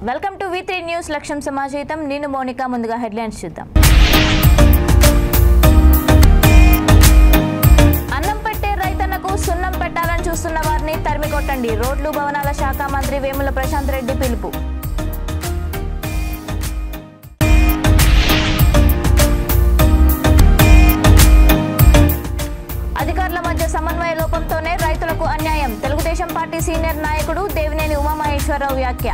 Welcome to V3 news లక్ష్యం సమాజేతం. నేను మోనికా. ముందుగా హెడ్లైన్స్ చూద్దాం. అన్నం పెట్టే రైతన్నకు సున్నం పెట్టాలని చూస్తున్న వారిని తరిమి కొట్టండి. రోడ్లు భవనాల శాఖ మంత్రి వేముల ప్రశాంత్ రెడ్డి పిలుపు. అధికారుల మధ్య సమన్వయ లోపంతోనే రైతులకు అన్యాయం. తెలుగుదేశం పార్టీ సీనియర్ నాయకుడు దేవినేని ఉమామహేశ్వరరావు వ్యాఖ్య.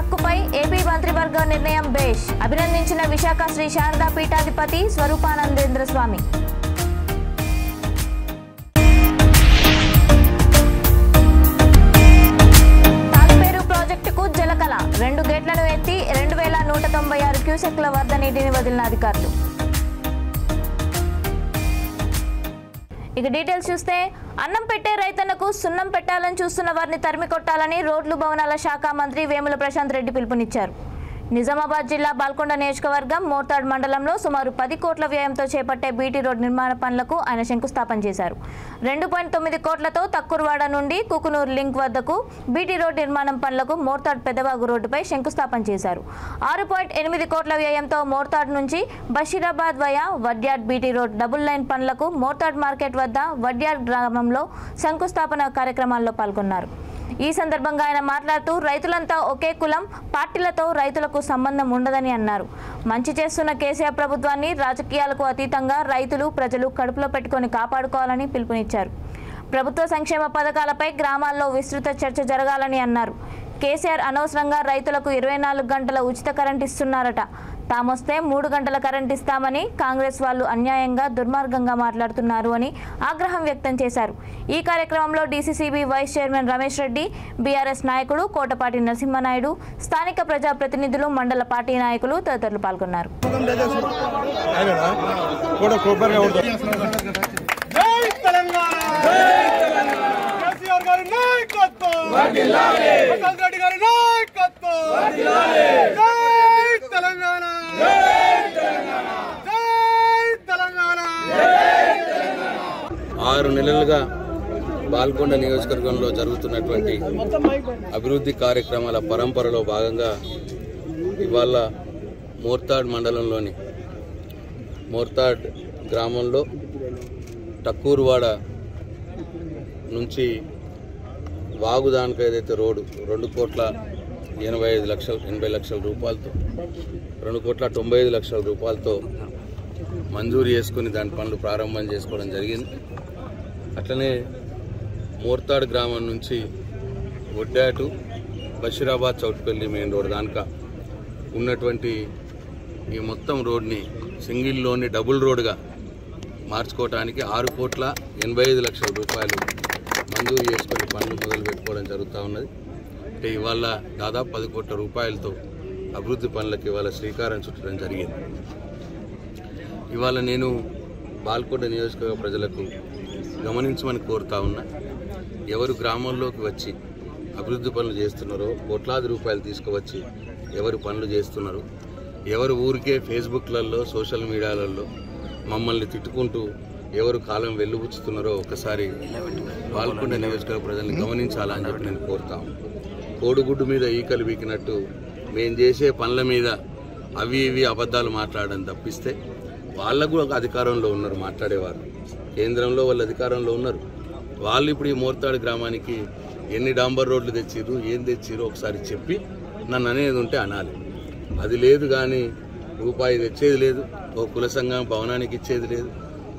హక్కుపై ఏపీ మంత్రివర్గ నిర్ణయం బేష్. అభినందించిన విశాఖ శ్రీ శారదా పీఠాధిపతి స్వరూపానందేంద్ర స్వామి. తాలిపేరు ప్రాజెక్టుకు జలకళ. 2 గేట్లను ఎత్తి 2196 క్యూసెక్ల వరద నీటిని వదిలిన అధికారులు. ఇక డీటెయిల్స్ చూస్తే, అన్నం పెట్టే రైతన్నకు సున్నం పెట్టాలని చూస్తున్న వారిని తరిమి కొట్టాలని రోడ్లు భవనాల శాఖ మంత్రి వేముల ప్రశాంత్ రెడ్డి పిలుపునిచ్చారు. నిజామాబాద్ జిల్లా బాల్కొండ నియోజకవర్గం మోర్తాడ్ మండలంలో సుమారు 10 కోట్ల వ్యయంతో చేపట్టే బీటీ రోడ్ నిర్మాణ పనులకు ఆయన శంకుస్థాపన చేశారు. 2.9 కోట్లతో తక్కుర్వాడ నుండి కుకునూరు లింక్ వద్దకు బీటీ రోడ్ నిర్మాణం పనులకు మోర్తాడ్ పెద్దవాగు రోడ్డుపై శంకుస్థాపన చేశారు. 6.8 కోట్ల వ్యయంతో మోర్తాడ్ నుంచి Basheerabad via Vadyad BT road double line పనులకు మోర్తాడ్ మార్కెట్ వద్ద వడ్యాడ్ గ్రామంలో శంకుస్థాపన కార్యక్రమాల్లో పాల్గొన్నారు. ఈ సందర్భంగా ఆయన మాట్లాడుతూ, రైతులంతా ఒకే కులం, పార్టీలతో రైతులకు సంబంధం ఉండదని అన్నారు. మంచి చేస్తున్న కేసీఆర్ ప్రభుత్వాన్ని రాజకీయాలకు అతీతంగా రైతులు, ప్రజలు కడుపులో పెట్టుకొని కాపాడుకోవాలని పిలుపునిచ్చారు. ప్రభుత్వ సంక్షేమ పథకాలపై గ్రామాల్లో విస్తృత చర్చ జరగాలని అన్నారు. కేసీఆర్ అనవసరంగా రైతులకు 24 గంటల ఉచిత కరెంట్ ఇస్తున్నారట. తామొస్తే 3 గంటల కరెంట్ ఇస్తామని కాంగ్రెస్ వాళ్ళు అన్యాయంగా దుర్మార్గంగా మాట్లాడుతున్నారు అని ఆగ్రహం వ్యక్తం చేశారు. ఈ కార్యక్రమంలో DCCB vice chairman Ramesh Reddy, BRS నాయకుడు కోటపాటి నరసింహనాయుడు, స్థానిక ప్రజాప్రతినిధులు, మండల పార్టీ నాయకులు తదితరులు పాల్గొన్నారు. ఆరు నెలలుగా బాల్కొండ నియోజకవర్గంలో జరుగుతున్నటువంటి అభివృద్ధి కార్యక్రమాల పరంపరలో భాగంగా ఇవాళ మోర్తాడ్ మండలంలోని మోర్తాడ్ గ్రామంలో టక్కూరువాడ నుంచి వాగుదానికి ఏదైతే రోడ్డు 2,80 లక్షల రూపాయలతో 2,95 లక్షల రూపాయలతో మంజూరు చేసుకుని దాని పనులు ప్రారంభం చేసుకోవడం జరిగింది. అట్లనే మోర్తాడ్ గ్రామం నుంచి వడ్డాటు బషీరాబాద్ చౌట్పల్లి మెయిన్ రోడ్ దానిక ఉన్నటువంటి ఈ మొత్తం రోడ్ని సింగిల్లోని డబుల్ రోడ్గా మార్చుకోవడానికి 6,85 లక్షల రూపాయలు మంజూరు చేసుకుని పనులు మొదలు పెట్టుకోవడం జరుగుతూ ఉన్నది. అంటే ఇవాళ దాదాపు 10 కోట్ల రూపాయలతో అభివృద్ధి పనులకు ఇవాళ శ్రీకారం చుట్టడం జరిగింది. ఇవాళ నేను బాల్కొండ నియోజకవర్గ ప్రజలకు గమనించమని కోరుతా ఉన్నా. ఎవరు గ్రామంలోకి వచ్చి అభివృద్ధి పనులు చేస్తున్నారో, కోట్లాది రూపాయలు తీసుకువచ్చి ఎవరు పనులు చేస్తున్నారో, ఎవరు ఊరికే ఫేస్బుక్లలో, సోషల్ మీడియాలలో మమ్మల్ని తిట్టుకుంటూ ఎవరు కాలం వెల్లుబుచ్చుతున్నారో ఒకసారి బాల్కొండ నియోజకవర్గ ప్రజల్ని గమనించాలని చెప్పి నేను కోరుతాను. కోడిగుడ్డు మీద ఈకలు వీకినట్టు మేము చేసే పనుల మీద అవి ఇవి అబద్ధాలు మాట్లాడడం తప్పిస్తే వాళ్ళకు ఒక అధికారంలో ఉన్నారు మాట్లాడేవారు. కేంద్రంలో వాళ్ళు అధికారంలో ఉన్నారు. వాళ్ళు ఇప్పుడు ఈ మోర్తాడు గ్రామానికి ఎన్ని డాంబర్ రోడ్లు తెచ్చిర్రు, ఏం తెచ్చిర్రు ఒకసారి చెప్పి నన్ను అనేది ఉంటే అనాలి. అది లేదు కానీ రూపాయి తెచ్చేది లేదు, ఓ కుల సంఘం భవనానికి ఇచ్చేది లేదు,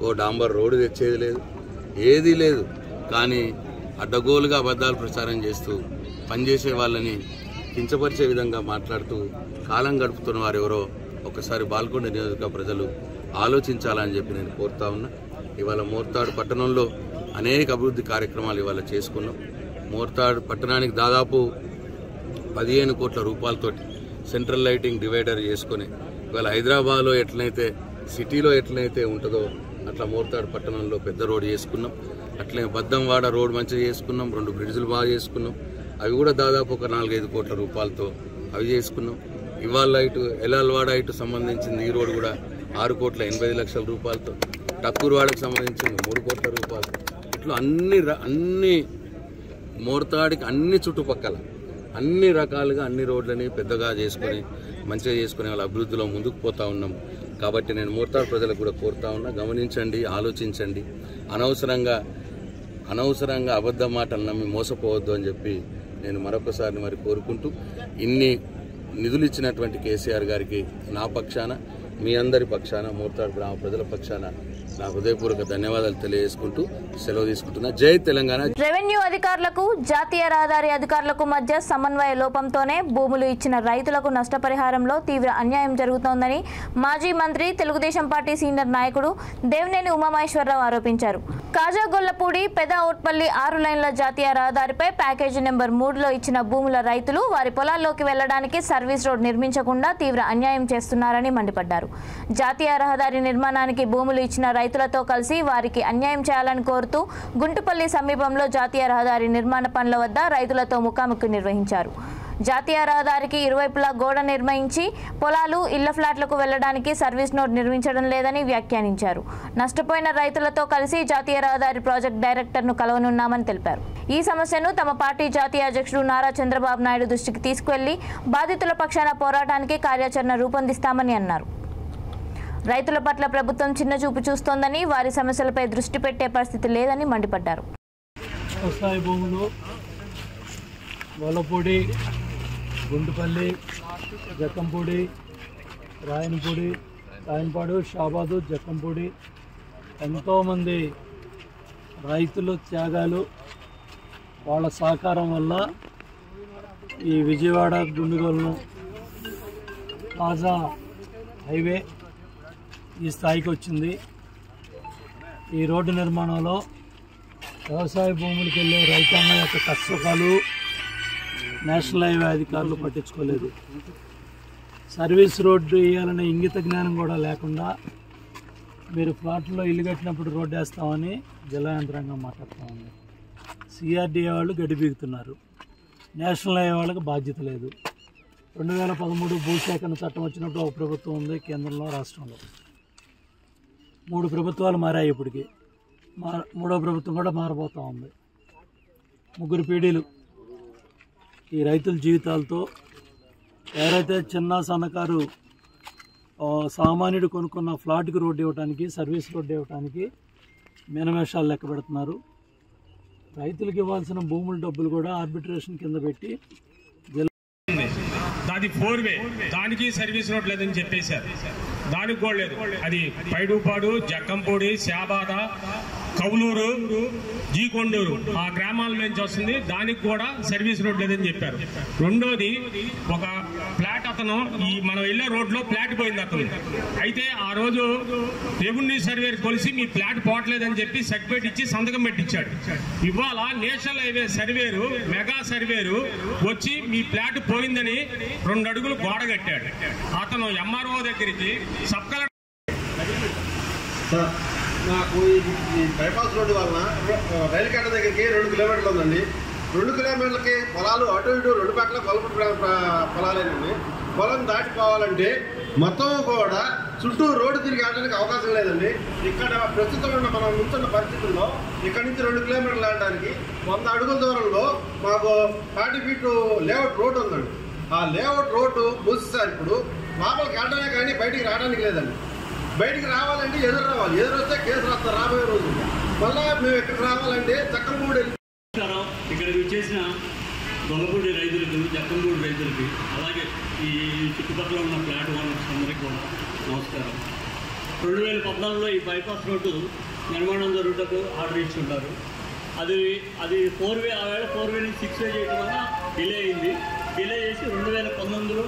ఓ డాంబర్ రోడ్డు తెచ్చేది లేదు, ఏదీ లేదు. కానీ అడ్డగోలుగా అబద్ధాలు ప్రచారం చేస్తూ పనిచేసే వాళ్ళని కించపరిచే విధంగా మాట్లాడుతూ కాలం గడుపుతున్న వారు ఎవరో ఒకసారి బాల్కొండ నియోజకవర్గ ప్రజలు ఆలోచించాలని చెప్పి నేను కోరుతా ఉన్నా. ఇవాళ మోర్తాడు పట్టణంలో అనేక అభివృద్ధి కార్యక్రమాలు ఇవాళ చేసుకున్నాం. మోర్తాడు పట్టణానికి దాదాపు 15 కోట్ల రూపాయలతోటి సెంట్రల్ లైటింగ్ డివైడర్ చేసుకుని ఇవాళ హైదరాబాద్లో ఎట్లయితే సిటీలో ఎట్లయితే ఉంటుందో అట్లా మోర్తాడు పట్టణంలో పెద్ద రోడ్ చేసుకున్నాం. అట్లే బద్దంవాడ రోడ్ మంచిగా చేసుకున్నాం. 2 బ్రిడ్జులు బాగా చేసుకున్నాం. అవి కూడా దాదాపు ఒక 4-5 కోట్ల రూపాయలతో అవి చేసుకున్నాం. ఇవాళ ఇటు ఎల్లాల్వాడ ఇటు సంబంధించింది ఈ రోడ్ కూడా 6,80 లక్షల రూపాయలతో టక్కూరువాడకు సంబంధించింది 3 కోట్ల రూపాయలు. ఇట్లా అన్ని మోర్తాడికి అన్ని చుట్టుపక్కల అన్ని రకాలుగా అన్ని రోడ్లని పెద్దగా చేసుకొని మంచిగా చేసుకునే వాళ్ళ అభివృద్ధిలో ముందుకు పోతా ఉన్నాం. కాబట్టి నేను మోర్తాడు ప్రజలకు కూడా కోరుతా ఉన్నా, గమనించండి, ఆలోచించండి, అనవసరంగా అబద్ధ మాటలు నమ్మి మోసపోవద్దు అని చెప్పి నేను మరొకసారి మరి కోరుకుంటూ, ఇన్ని నిధులు ఇచ్చినటువంటి కేసీఆర్ గారికి నా పక్షాన, మీ అందరి పక్షాన, మోర్తాడు గ్రామ ప్రజల పక్షాన నా హృదయపూర్వక ధన్యవాదాలు తెలియజేసుకుంటూ సెలవు తీసుకుంటున్నా. జై తెలంగాణ. రెవెన్యూ అధికారులకు జాతీయ రహదారి అధికారులకు మధ్య సమన్వయ లోపంతోనే భూములు ఇచ్చిన రైతులకు నష్టపరిహారంలో తీవ్ర అన్యాయం జరుగుతోందని మాజీ మంత్రి, తెలుగుదేశం పార్టీ సీనియర్ నాయకుడు దేవినేని ఉమామహేశ్వరరావు ఆరోపించారు. కాజాగొల్లపూడి పెద ఔట్పల్లి 6 లైన్ల జాతీయ రహదారిపై ప్యాకేజీ నెంబర్ 3లో ఇచ్చిన భూముల రైతులు వారి పొలాల్లోకి వెళ్లడానికి సర్వీస్ రోడ్ నిర్మించకుండా తీవ్ర అన్యాయం చేస్తున్నారని మండిపడ్డారు. జాతీయ రహదారి నిర్మాణానికి భూములు ఇచ్చిన రైతులతో కలిసి వారికి అన్యాయం చేయాలని కోరుతూ గుంటుపల్లి సమీపంలో జాతీయ రహదారి నిర్మాణ పనుల వద్ద రైతులతో ముఖాముఖి నిర్వహించారు. జాతీయ రహదారికి ఇరువైపులా గోడ నిర్మించి పొలాలు, ఇళ్ల ఫ్లాట్లకు వెళ్లడానికి సర్వీస్ రోడ్ నిర్మించడం లేదని వ్యాఖ్యానించారు. నష్టపోయిన రైతులతో కలిసి జాతీయ రహదారి ప్రాజెక్ట్ డైరెక్టర్ను కలవనున్నామని తెలిపారు. ఈ సమస్యను తమ పార్టీ జాతీయ అధ్యక్షుడు నారా చంద్రబాబు నాయుడు దృష్టికి తీసుకువెళ్లి బాధితుల పక్షాన పోరాటానికి కార్యాచరణ రూపొందిస్తామని అన్నారు. రైతుల పట్ల ప్రభుత్వం చిన్నచూపు చూస్తోందని, వారి సమస్యలపై దృష్టి పెట్టే పరిస్థితి లేదని మండిపడ్డారు. వ్యవసాయ భూములు గొల్లపూడి, గుంటుపల్లి, జక్కంపూడి, రాయనపాడు, షాబాదు, జక్కంపూడి ఎంతోమంది రైతులు త్యాగాలు, వాళ్ళ సహకారం వల్ల ఈ విజయవాడ గుండుగోలను తాజా హైవే ఈ స్థాయికి వచ్చింది. ఈ రోడ్డు నిర్మాణంలో వ్యవసాయ భూములకు వెళ్ళే రైతాంగం యొక్క కష్టకాలు నేషనల్ హైవే అధికారులు పట్టించుకోలేదు. సర్వీస్ రోడ్డు వేయాలనే ఇంగిత జ్ఞానం కూడా లేకుండా మీరు ఫ్లాట్లో ఇల్లు కట్టినప్పుడు రోడ్డు వేస్తామని జిల్లా యంత్రాంగం మాట్లాడుతూ ఉంది. సిఆర్డీఏ వాళ్ళు గడి బీగుతున్నారు. నేషనల్ హైవే వాళ్ళకి బాధ్యత లేదు. 2013 భూసేకరణ చట్టం వచ్చినప్పుడు ఒక ప్రభుత్వం ఉంది కేంద్రంలో, రాష్ట్రంలో 3 ప్రభుత్వాలు మారాయి. ఇప్పటికి 3వ ప్రభుత్వం కూడా మారబోతూ ఉంది. 3 పీడీలు ఈ రైతుల జీవితాలతో. ఎవరైతే చిన్న సన్నకారు సామాన్యుడు కొనుక్కున్న ఫ్లాట్కి రోడ్డు ఇవ్వడానికి, సర్వీస్ రోడ్డు ఇవ్వడానికి మీనమేషాలు లెక్క పెడుతున్నారు. రైతులకు ఇవ్వాల్సిన భూముల డబ్బులు కూడా ఆర్బిట్రేషన్ కింద పెట్టి అది 4-వే, దానికి సర్వీస్ రోడ్ లేదని చెప్పేశారు. దానికి కూడా లేదు. అది పైడుపాడు, జక్కంపూడి, శాబాద, కౌలూరు, జీకొండూరు ఆ గ్రామాల నుంచి వస్తుంది. దానికి కూడా సర్వీస్ రోడ్ లేదని చెప్పారు. రెండోది, ఒక ఫ్లాట్ అతను మనం వెళ్ళే రోడ్లో ఫ్లాట్ పోయింది అతను. అయితే ఆ రోజు రెవెన్యూ సర్వేర్ కొలిసి మీ ఫ్లాట్ పోవట్లేదని చెప్పి సర్టిఫికేట్ ఇచ్చి సంతకం పెట్టించాడు. ఇవాళ national highway surveyor, mega surveyor వచ్చి మీ ఫ్లాట్ పోయిందని 2 అడుగులు గోడ కట్టాడు. అతను ఎంఆర్ఓ దగ్గరికి సబ్ కలెక్టర్ నాకు ఈ బైపాస్ రోడ్డు వలన రైలు గడ్డ దగ్గరికి 2 కిలోమీటర్లు ఉందండి. 2 కిలోమీటర్లకి పొలాలు అటు ఇటు 2 పక్కల పొలాలేనండి. పొలం దాటిపోవాలంటే మొత్తం కూడా చుట్టూ రోడ్డు తిరిగి ఆడడానికి అవకాశం లేదండి. ఇక్కడ ప్రస్తుతం ఉన్న మనం ఉంటున్న పరిస్థితుల్లో ఇక్కడ నుంచి 2 కిలోమీటర్లు ఆడడానికి 100 అడుగుల దూరంలో మాకు 40 ఫీట్ లేఅవుట్ రోడ్డు ఉందండి. ఆ లేఅవుట్ రోడ్డు మూసేసారు. ఇప్పుడు లోపలికి వెళ్ళడమే కానీ బయటికి రావడానికి లేదండి. బయటికి రావాలంటే ఎదురు రావాలి. ఎదురు వస్తే కేసు రాస్తారు రాబోయే రోజు. మళ్ళీ మేము ఎక్కడికి రావాలంటే జక్కంపూడి. ఇక్కడ చేసిన గొల్లపూడి రైతులకు, జక్కంపూడి రైతులకి, అలాగే ఈ చుట్టుపక్కల ఉన్న ఫ్లాట్ ఓనర్స్ అందరికీ కూడా నమస్కారం. 2014లో ఈ బైపాస్ రోడ్డు నిర్మాణం జరుగుటకు ఆర్డర్ ఇచ్చుంటారు. అది 4-వే, ఆ వేళ 4-వే నుంచి 6-వే చేయడం వల్ల డిలే అయింది. డిలే చేసి 2019లో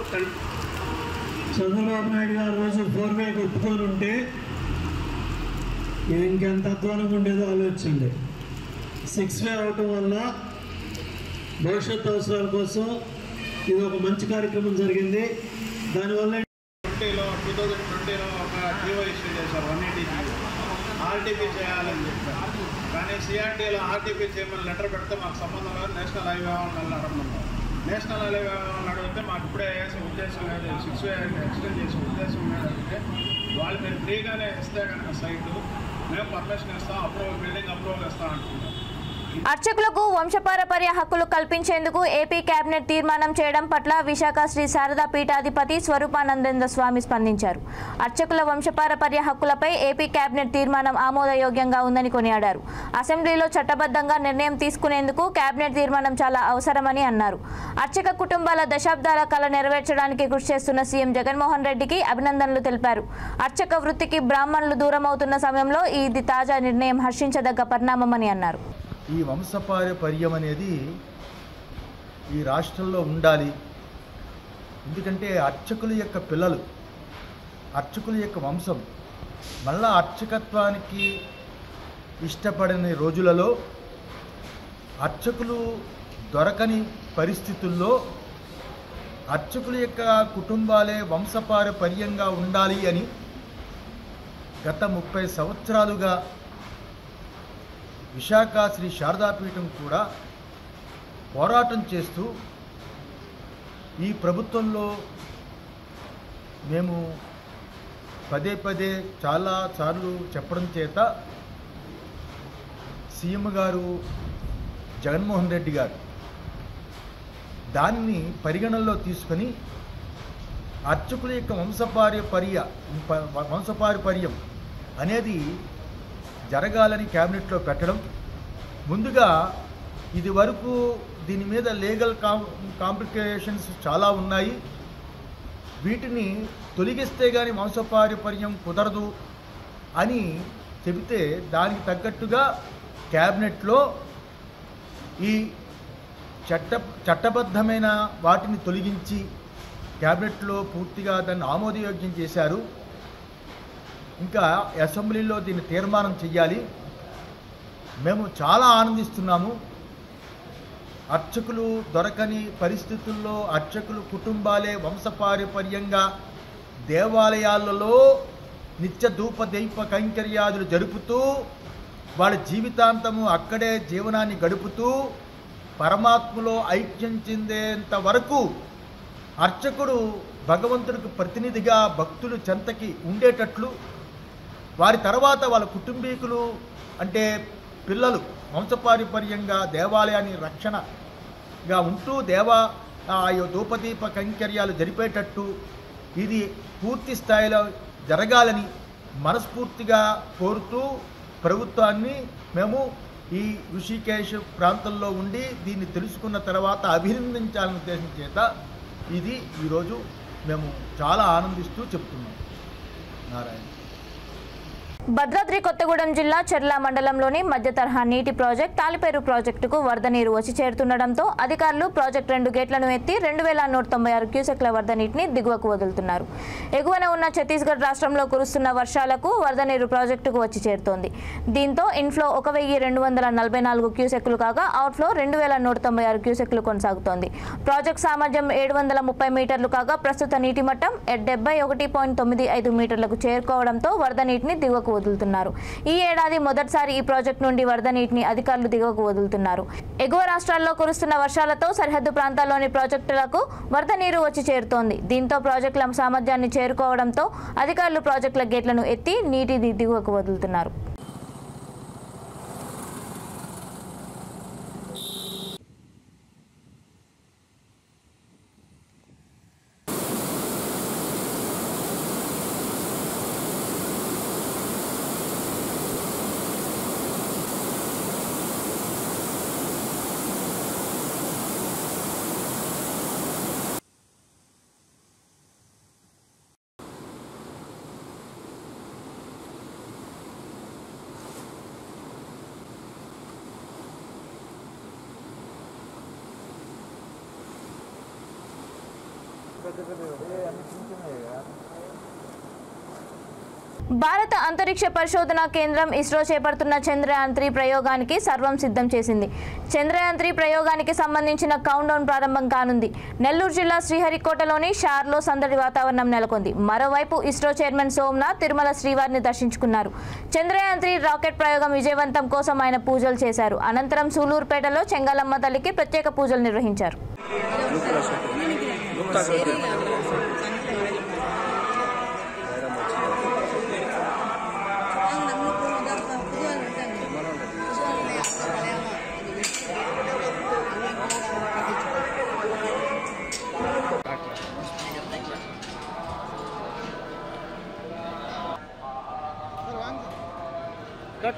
చంద్రబాబు నాయుడు గారు రోజు 4-వే ఒప్పుకొని ఉంటే ఇంకెంత అధ్వానంగా ఉండేదో ఆలోచించండి. 6-వే అవటం వల్ల భవిష్యత్ అవసరాల కోసం ఇది ఒక మంచి కార్యక్రమం జరిగింది. దానివల్ల 2020లో ఒక జీవో ఇష్యూ చేశారు 180 ఆర్టీపీ చేయాలని చెప్పారు. కానీ సిఆర్టీలో ఆర్టీపీ చేయమని లెటర్ పెడితే మాకు సంబంధం లేదు. నేషనల్ హైవే వాళ్ళని అడగమన్నారు. నేషనల్ హైవే వాళ్ళని అడిగితే మాకు ఇప్పుడే వేసే ఉద్దేశం లేదు, 6-వే ఎక్స్టెండ్ చేసే ఉద్దేశం లేదంటే వాళ్ళు మీరు ఫ్రీగానే ఇస్తే కనుక సైటు మేము పర్మిషన్ ఇస్తాం, అప్రూవల్ బిల్డింగ్ అప్రూవల్ ఇస్తాం అంటున్నాం. అర్చకులకు వంశపారపర్య హక్కులు కల్పించేందుకు ఏపీ కేబినెట్ తీర్మానం చేయడం పట్ల విశాఖ శ్రీ శారదా పీఠాధిపతి స్వరూపానందేంద్ర స్వామి స్పందించారు. అర్చకుల వంశపారపర్య హక్కులపై ఏపీ కేబినెట్ తీర్మానం ఆమోదయోగ్యంగా ఉందని కొనియాడారు. అసెంబ్లీలో చట్టబద్ధంగా నిర్ణయం తీసుకునేందుకు కేబినెట్ తీర్మానం చాలా అవసరమని అన్నారు. అర్చక కుటుంబాల దశాబ్దాల కళ నెరవేర్చడానికి కృషి చేస్తున్న సీఎం జగన్మోహన్ రెడ్డికి అభినందనలు తెలిపారు. అర్చక వృత్తికి బ్రాహ్మణులు దూరమవుతున్న సమయంలో ఇది తాజా నిర్ణయం హర్షించదగ్గ పరిణామమని అన్నారు. ఈ వంశపారపర్యం అనేది ఈ రాష్ట్రంలో ఉండాలి. ఎందుకంటే అర్చకుల యొక్క పిల్లలు, అర్చకుల యొక్క వంశం మళ్ళా అర్చకత్వానికి ఇష్టపడని రోజులలో, అర్చకులు దొరకని పరిస్థితుల్లో అర్చకుల యొక్క కుటుంబాలే వంశపారపర్యంగా ఉండాలి అని గత 30 సంవత్సరాలుగా విశాఖ శ్రీ శారదాపీఠం కూడా పోరాటం చేస్తూ ఈ ప్రభుత్వంలో మేము పదే పదే చాలాసార్లు చెప్పడం చేత సీఎం గారు జగన్మోహన్ రెడ్డి గారు దాన్ని పరిగణనలో తీసుకొని అర్చకుల యొక్క వంశపారపర్యం అనేది జరగాలని క్యాబినెట్లో పెట్టడం. ముందుగా ఇది వరకు దీని మీద లీగల్ కాంప్లికేషన్స్ చాలా ఉన్నాయి. వీటిని తొలగిస్తే కానీ వంశపారపర్యం కుదరదు అని చెబితే దానికి తగ్గట్టుగా క్యాబినెట్లో ఈ చట్టబద్ధమైన వాటిని తొలగించి క్యాబినెట్లో పూర్తిగా దాన్ని ఆమోదయోగ్యం చేశారు. ఇంకా అసెంబ్లీలో దీన్ని తీర్మానం చేయాలి. మేము చాలా ఆనందిస్తున్నాము. అర్చకులు దొరకని పరిస్థితుల్లో అర్చకులు కుటుంబాలే వంశపారపర్యంగా దేవాలయాలలో నిత్య ధూప దీప కైంకర్యాదులు జరుపుతూ వాళ్ళ జీవితాంతము అక్కడే జీవనాన్ని గడుపుతూ పరమాత్మలో ఐక్యం చెందేంత వరకు అర్చకుడు భగవంతుడికి ప్రతినిధిగా భక్తులు చెంతకి ఉండేటట్లు, వారి తర్వాత వాళ్ళ కుటుంబీకులు అంటే పిల్లలు వంశపారపర్యంగా దేవాలయాన్ని రక్షణగా ఉంటూ ధూపదీప కైంకర్యాలు జరిపేటట్టు ఇది పూర్తి స్థాయిలో జరగాలని మనస్ఫూర్తిగా కోరుతూ ప్రభుత్వాన్ని మేము ఈ ఋషికేశ్ ప్రాంతంలో ఉండి దీన్ని తెలుసుకున్న తర్వాత అభినందించాలనే ఉద్దేశం చేత ఇది ఈరోజు మేము చాలా ఆనందిస్తూ చెప్తున్నాం. నారాయణ. భద్రాద్రి కొత్తగూడెం జిల్లా చెర్ల మండలంలోని మధ్య తరహా నీటి ప్రాజెక్ట్ తాలిపేరు ప్రాజెక్టుకు వరద నీరు వచ్చి చేరుతుండటంతో అధికారులు ప్రాజెక్టు 2 గేట్లను ఎత్తి 2196 క్యూసెక్ల వరద నీటిని దిగువకు వదులుతున్నారు. ఎగువన ఉన్న ఛత్తీస్గఢ్ రాష్ట్రంలో కురుస్తున్న వర్షాలకు వరద నీరు ప్రాజెక్టుకు వచ్చి చేరుతోంది. దీంతో ఇన్ఫ్లో 1244 క్యూసెక్లు కాగా అవుట్ఫ్లో 2196 క్యూసెక్లు కొనసాగుతోంది. ప్రాజెక్టు సామర్థ్యం 730 మీటర్లు కాగా ప్రస్తుత నీటి మట్టం 71.95 మీటర్లకు చేరుకోవడంతో వరద నీటిని దిగువకు వదులుతున్నారు. ఈ ఏడాది మొదటిసారి ఈ ప్రాజెక్టు నుండి వరద నీటిని అధికారులు దిగువకు వదులుతున్నారు. ఎగువ రాష్ట్రాల్లో కురుస్తున్న వర్షాలతో సరిహద్దు ప్రాంతాల్లోని ప్రాజెక్టులకు వరద నీరు వచ్చి చేరుతోంది. దీంతో ప్రాజెక్టుల సామర్థ్యాన్ని చేరుకోవడంతో అధికారులు ప్రాజెక్టుల గేట్లను ఎత్తి నీటిని దిగువకు వదులుతున్నారు. భారత అంతరిక్ష పరిశోధన కేంద్రం ఇస్రో చేపడుతున్న చంద్రయాన్ 3 ప్రయోగానికి సర్వం సిద్ధం చేసింది. చంద్రయాన్ 3 ప్రయోగానికి సంబంధించిన కౌంట్ డౌన్ ప్రారంభం కానుంది. నెల్లూరు జిల్లా శ్రీహరికోటలోని షార్లో సందడి వాతావరణం నెలకొంది. మరోవైపు ఇస్రో చైర్మన్ సోమనాథ్ తిరుమల శ్రీవారిని దర్శించుకున్నారు. చంద్రయాన్ 3 రాకెట్ ప్రయోగం విజయవంతం కోసం ఆయన పూజలు చేశారు. అనంతరం సూలూరుపేటలో చెంగాలమ్మ తల్లికి ప్రత్యేక పూజలు నిర్వహించారు.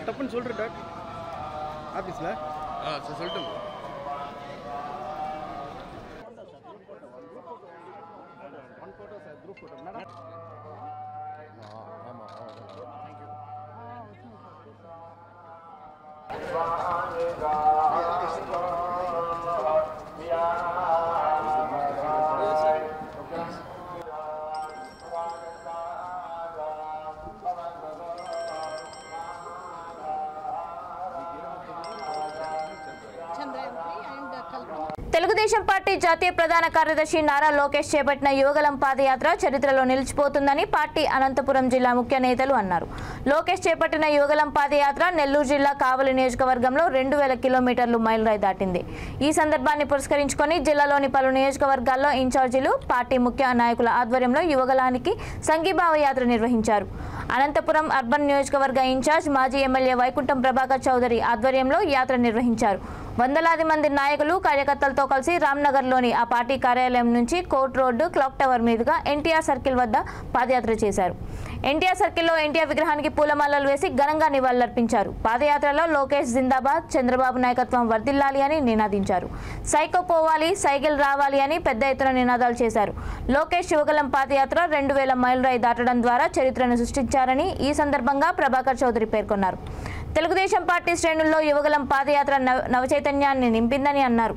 டப்புன்னு சொல்கிறேன் டாட் ஆஃபீஸில் சொல்லட்டும். తెలుగుదేశం పార్టీ జాతీయ ప్రధాన కార్యదర్శి నారా లోకేష్ చేపట్టిన యువగలం పాదయాత్ర చరిత్రలో నిలిచిపోతుందని పార్టీ అనంతపురం జిల్లా ముఖ్య నేతలు అన్నారు. లోకేష్ చేపట్టిన యువగలం పాదయాత్ర నెల్లూరు జిల్లా కావలి నియోజకవర్గంలో 2000 కిలోమీటర్లు మైలురాయి దాటింది. ఈ సందర్భాన్ని పురస్కరించుకొని జిల్లాలోని పలు నియోజకవర్గాల్లో ఇన్ఛార్జీలు, పార్టీ ముఖ్య నాయకుల ఆధ్వర్యంలో యువగలానికి సంఘీభావ యాత్ర నిర్వహించారు. అనంతపురం అర్బన్ నియోజకవర్గ ఇన్ఛార్జ్ మాజీ ఎమ్మెల్యే వైకుంఠం ప్రభాకర్ చౌదరి ఆధ్వర్యంలో యాత్ర నిర్వహించారు. వందలాది మంది నాయకులు, కార్యకర్తలతో కలిసి రామ్నగర్లోని ఆ పార్టీ కార్యాలయం నుంచి కోర్ట్ రోడ్డు, క్లాక్ టవర్ మీదుగా ఎన్టీఆర్ సర్కిల్ వద్ద పాదయాత్ర చేశారు. ఎన్టీఆర్ సర్కిల్లో ఎన్టీఆర్ విగ్రహానికి పూలమాలలు వేసి ఘనంగా నివాళులర్పించారు. పాదయాత్రలో లోకేష్ జిందాబాద్, చంద్రబాబు నాయకత్వం వర్ధిల్లాలి అని నినాదించారు. సైకో పోవాలి, సైకిల్ రావాలి అని పెద్ద ఎత్తున నినాదాలు చేశారు. లోకేష్ యువగలం పాదయాత్ర 2000 మైలురాయి దాటడం ద్వారా చరిత్రను సృష్టించారని ఈ సందర్భంగా ప్రభాకర్ చౌదరి పేర్కొన్నారు. తెలుగుదేశం పార్టీ శ్రేణుల్లో యువగలం పాదయాత్ర నవచైతన్యాన్ని నింపిందని అన్నారు.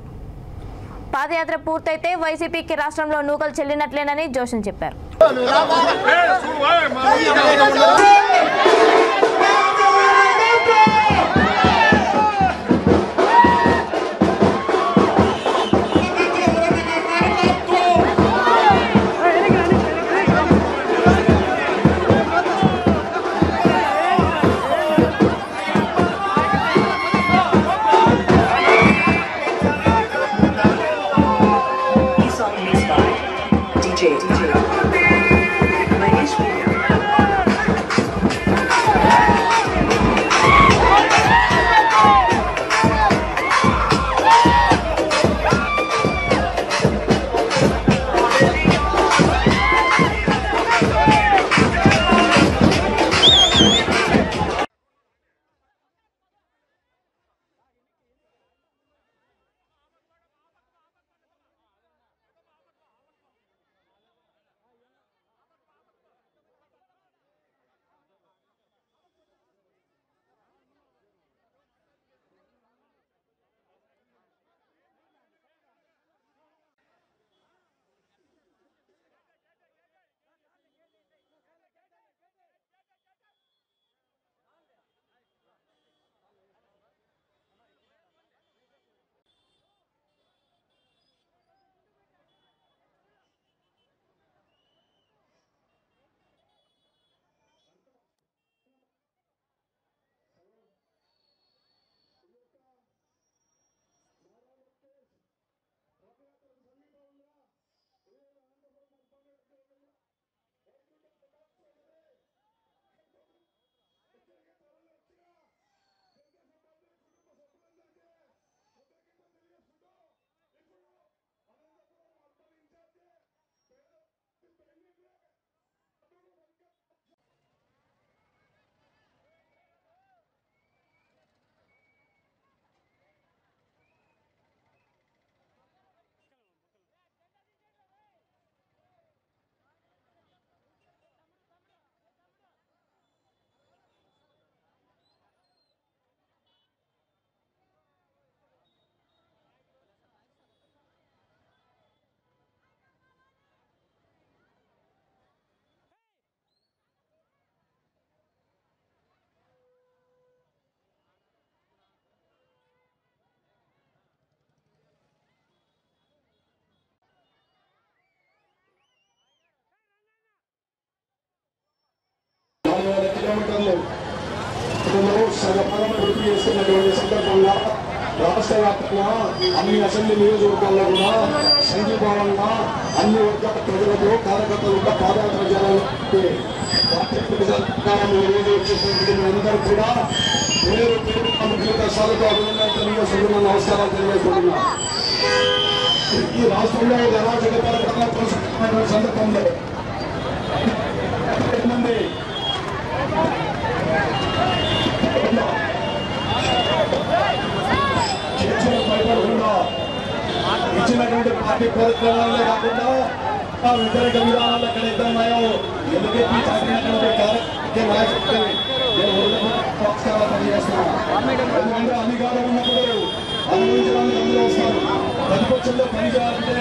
పాదయాత్ర పూర్తయితే వైసీపీకి రాష్ట్రంలో నూకలు చెల్లినట్లేనని జోషన్ చెప్పారు. కిలోమీటర్లు సగభాగం పూర్తి చేస్తున్నటువంటి సందర్భంగా రాష్ట్ర వ్యాప్తంగా అన్ని అసెంబ్లీ నియోజకవర్గాల్లో కూడా సంఘీభావంగా అన్ని వర్గాల ప్రజలతో కార్యకర్తలుగా పాదయాత్ర చేయాలంటే అందరూ కూడా పేరు జీవిత సాగుతూ అభినందన నమస్కారాలు తెలియజేస్తున్నా. ఈ రాష్ట్రంలో అరాచకమైన సందర్భంలో మంది చేస్తున్నటువంటి పార్టీ కార్యక్రమాలే కాకుండా వ్యతిరేక విధానాలు ఎక్కడైతే ఉన్నాయో ఎలుగెత్తి చాటినటువంటి కార్యక్రమ నాయకుడికి పనిచేస్తున్నాం. ఎందుకంటే అధికారం ఉన్నప్పుడు అనుభవించడానికి అందరూ వస్తారు, ప్రతిపక్షంలో పని చేయాలంటే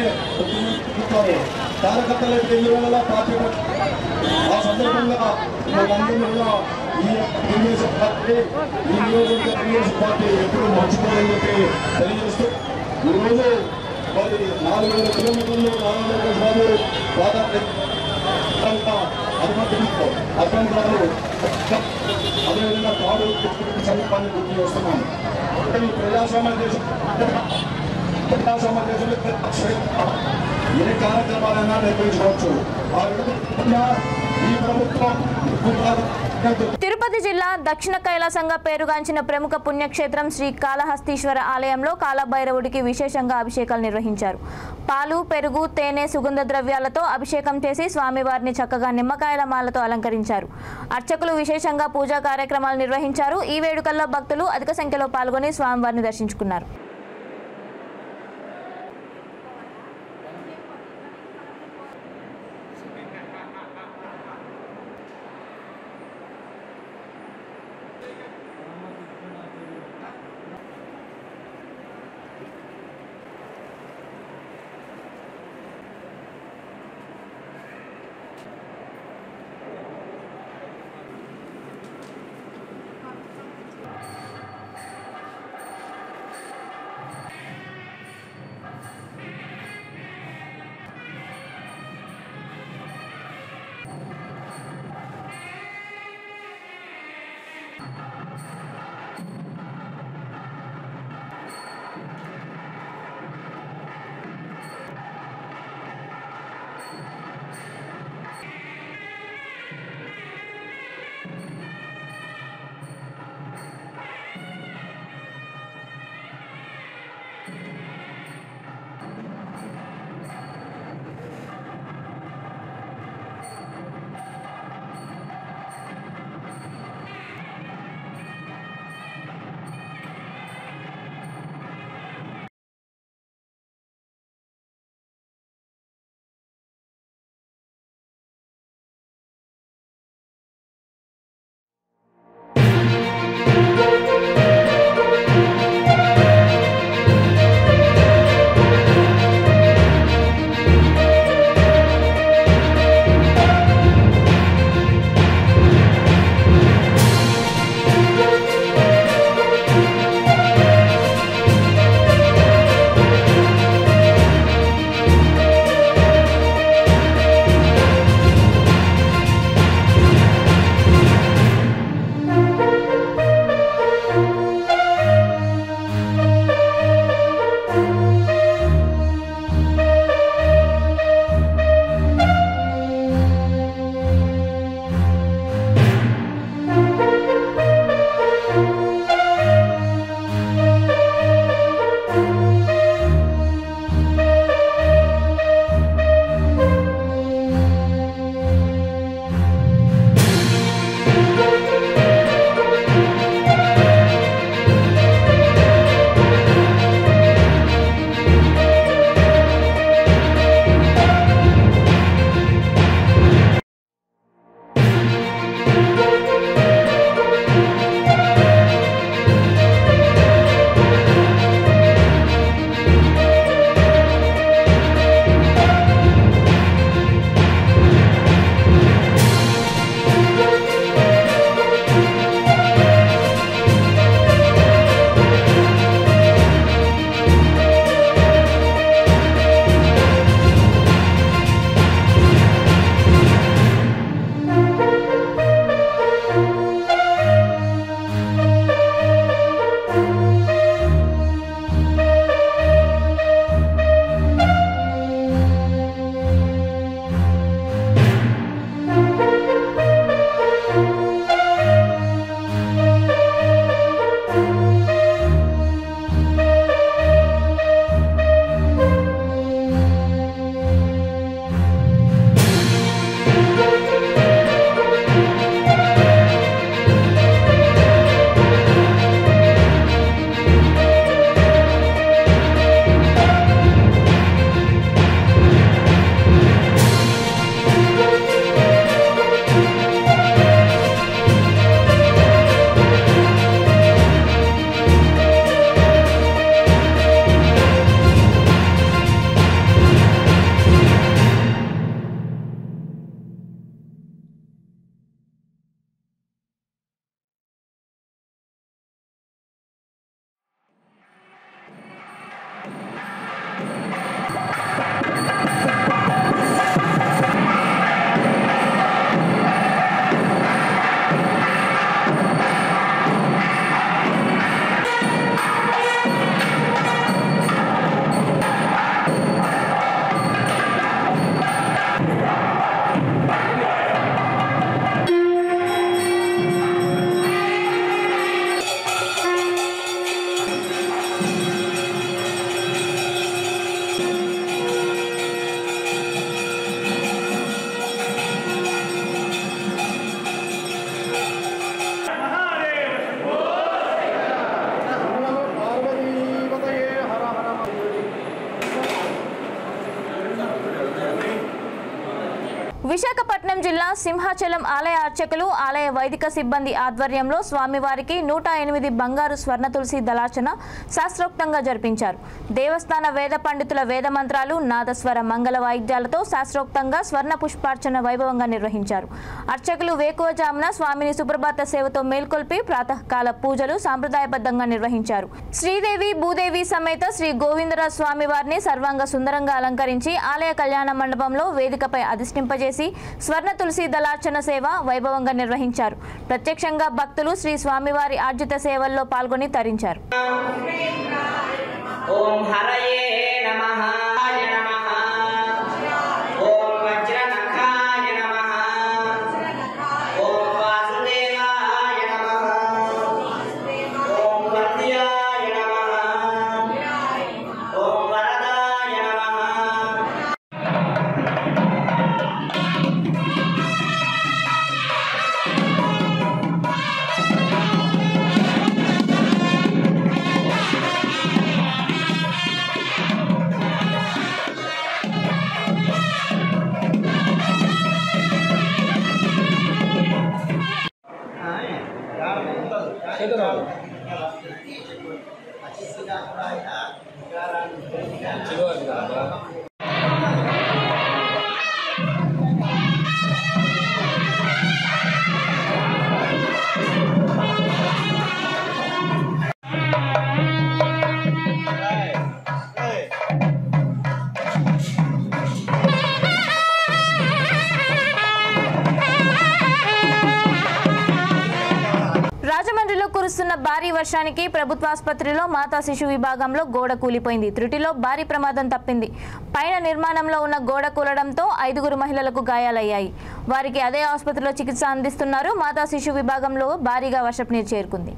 కార్యకర్తలకు ఎందువల్ల పార్టీ ఆ సందర్భంగా మనందరం కూడా ఈ తెలుగుదేశం పార్టీ ఈ నియోజకవర్గ తెలుగుదేశం పార్టీ ఎప్పుడు మర్చిపోదని చెప్పి తెలియజేస్తూ ఈరోజు మరి 4,000 కిలోమీటర్లు రాజు అనుమతితో అభ్యంతరాలు అదేవిధంగా తాడు సమీపాన్ని గుర్తు చేస్తున్నాను. ఈ ప్రజాస్వామ్య దేశంలో ఏ కార్యక్రమాలైనా నిర్వహించవచ్చు. ఆ విధంగా ఈ ప్రభుత్వం తిరుపతి జిల్లా దక్షిణ కైలాసంగా పేరుగాంచిన ప్రముఖ పుణ్యక్షేత్రం శ్రీ కాళహస్తీశ్వర ఆలయంలో కాలభైరవుడికి విశేషంగా అభిషేకాలు నిర్వహించారు. పాలు, పెరుగు, తేనె, సుగంధ ద్రవ్యాలతో అభిషేకం చేసి స్వామివారిని చక్కగా నిమ్మకాయల మాలతో అలంకరించారు. అర్చకులు విశేషంగా పూజా కార్యక్రమాలు నిర్వహించారు. ఈ వేడుకల్లో భక్తులు అధిక సంఖ్యలో పాల్గొని స్వామివారిని దర్శించుకున్నారు. విశాఖపట్నం జిల్లా సింహాచలం ఆలయ అర్చకులు ఆలయ వైదిక సిబ్బంది ఆధ్వర్యంలో స్వామివారికి 108 బంగారు స్వర్ణ తులసి దళార్చన శాస్త్రోక్తంగా జరిపించారు. దేవస్థాన వేద పండితుల వేద మంత్రాలు నాదస్వర మంగళ వాయిద్యాలతో శాస్త్రోక్తంగా స్వర్ణ పుష్పార్చన వైభవంగా నిర్వహించారు. అర్చకులు వేకువజామున స్వామిని సుప్రభాత సేవతో మేల్కొల్పి ప్రాతకాల పూజలు సాంప్రదాయబద్ధంగా నిర్వహించారు. శ్రీదేవి భూదేవి సమేత శ్రీ గోవిందరాజ స్వామి వారిని సర్వాంగ సుందరంగా అలంకరించి ఆలయ కళ్యాణ మండపంలో వేదికపై అధిష్ఠింపజేసి స్వర్ణ తులసి దళార్చన సేవ వైభవంగా నిర్వహించారు. ప్రత్యక్షంగా భక్తులు శ్రీ స్వామివారి ఆర్జిత సేవల్లో పాల్గొని తరించారు. ఓం హరయే నమః నమః ఓం వజ్రనఖాయ నమః ఓం వాసుదేవాయ నమః ఓం వంద్యాయ నమః ఓం వరదాయ నమః. రాజమండ్రిలో కురుస్తున్న భారీ వర్షానికి ప్రభుత్వాసుపత్రిలో మాతా శిశు విభాగంలో గోడ కూలిపోయింది. త్రుటిలో భారీ ప్రమాదం తప్పింది. పైన నిర్మాణంలో ఉన్న గోడ కూలడంతో 5 మహిళలకు గాయాలయ్యాయి. వారికి అదే ఆసుపత్రిలో చికిత్స అందిస్తున్నారు. మాతా శిశు విభాగంలో భారీగా వర్షపు నీరు చేరుకుంది.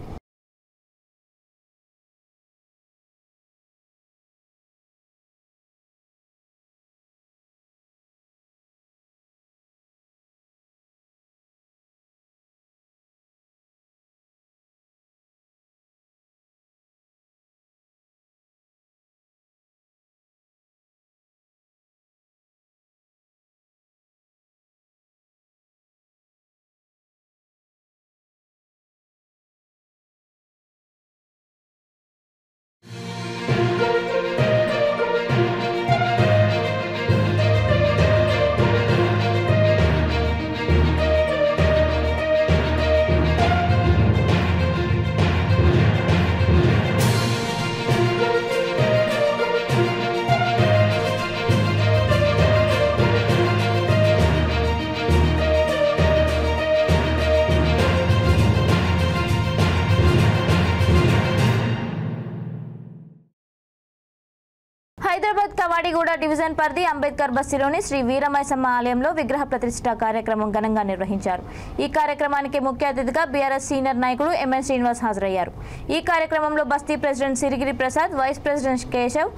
హైదరాబాద్ కవాడిగూడ డివిజన్ పరిధి అంబేద్కర్ బస్తీలోని శ్రీ వీరమైసమ్మ ఆలయంలో విగ్రహ ప్రతిష్ఠ కార్యక్రమం ఘనంగా నిర్వహించారు. ఈ కార్యక్రమానికి ముఖ్య అతిథిగా బీఆర్ఎస్ సీనియర్ నాయకుడు ఎంఎన్ శ్రీనివాస్ హాజరయ్యారు. ఈ కార్యక్రమంలో basti president Sirigiri Prasad, vice president Keshav,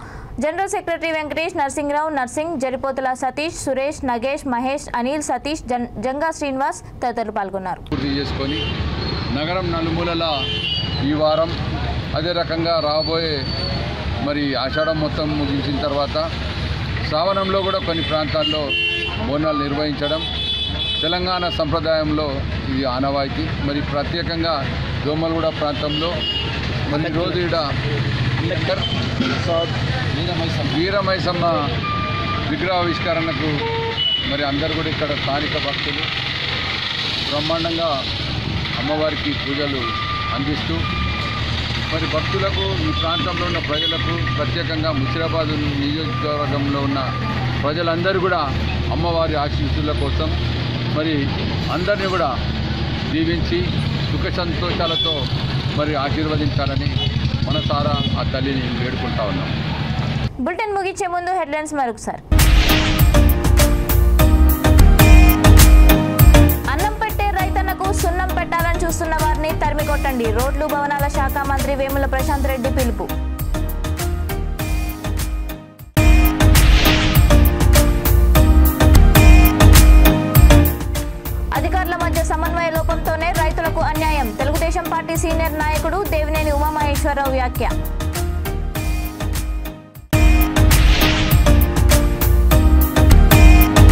general secretary Venkatesh, Narsingrao, Narsing, Jaripotula Satish, Suresh, Nagesh, Mahesh, Anil, Satish, Janga Srinivas తదితరులు పాల్గొన్నారు. నగరం నలుమూలల ఈ వారం అదే రకంగా రాబోయే మరి ఆషాఢం మొత్తం ముగించిన తర్వాత శ్రావణంలో కూడా కొన్ని ప్రాంతాల్లో బోనాలు నిర్వహించడం తెలంగాణ సంప్రదాయంలో ఇది ఆనవాయితీ. మరి ప్రత్యేకంగా దోమలగూడ ప్రాంతంలో మరి రోజు ఇక్కడ వీరమైసమ్మ విగ్రహావిష్కరణకు మరి అందరు కూడా ఇక్కడ స్థానిక భక్తులు బ్రహ్మాండంగా అమ్మవారికి పూజలు అందిస్తూ మరి భక్తులకు ఈ ప్రాంతంలో ఉన్న ప్రజలకు ప్రత్యేకంగా ముషిరాబాద్ నియోజకవర్గంలో ఉన్న ప్రజలందరూ కూడా అమ్మవారి ఆశీస్సుల కోసం మరి అందరినీ కూడా దీవించి సుఖ సంతోషాలతో మరి ఆశీర్వదించాలని మనసారా ఆ తల్లిని వేడుకుంటా ఉన్నాం. బులెటిన్ ముగించే ముందు హెడ్లైన్స్ మరొకసారి. అన్నం పెట్టే రైతన్నకు సున్నం పెట్టాలని చూస్తున్న వారిని తరిమి కొట్టండి. రోడ్లు భవనాల శాఖ మంత్రి వేముల ప్రశాంత్ రెడ్డి పిలుపు. అధికారుల మధ్య సమన్వయ లోపంతోనే రైతులకు అన్యాయం. తెలుగుదేశం పార్టీ సీనియర్ నాయకుడు దేవినేని ఉమామహేశ్వరరావు వ్యాఖ్య.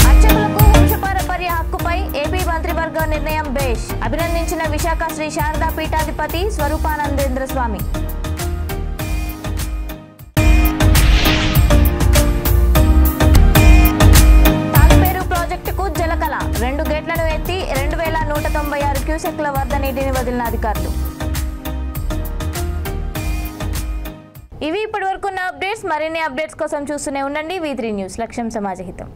అర్చకులకు వంశపారంపర్య మంత్రివర్గ నిర్ణయం బేష్ అభినందించిన విశాఖ శ్రీ శారదా పీఠాధిపతి స్వరూపానందేంద్ర స్వామి. తాళ్లపేరు ప్రాజెక్టుకు జలకళ 2 గేట్లను ఎత్తి 2196 క్యూసెక్ల వద్ద నీటిని వదిలిన అధికారులు. ఇవి ఇప్పటివరకు ఉన్న అప్డేట్స్. మరిన్ని అప్డేట్స్ కోసం చూస్తూనే ఉండండి V3 న్యూస్. లక్ష్యం సమాజహితం.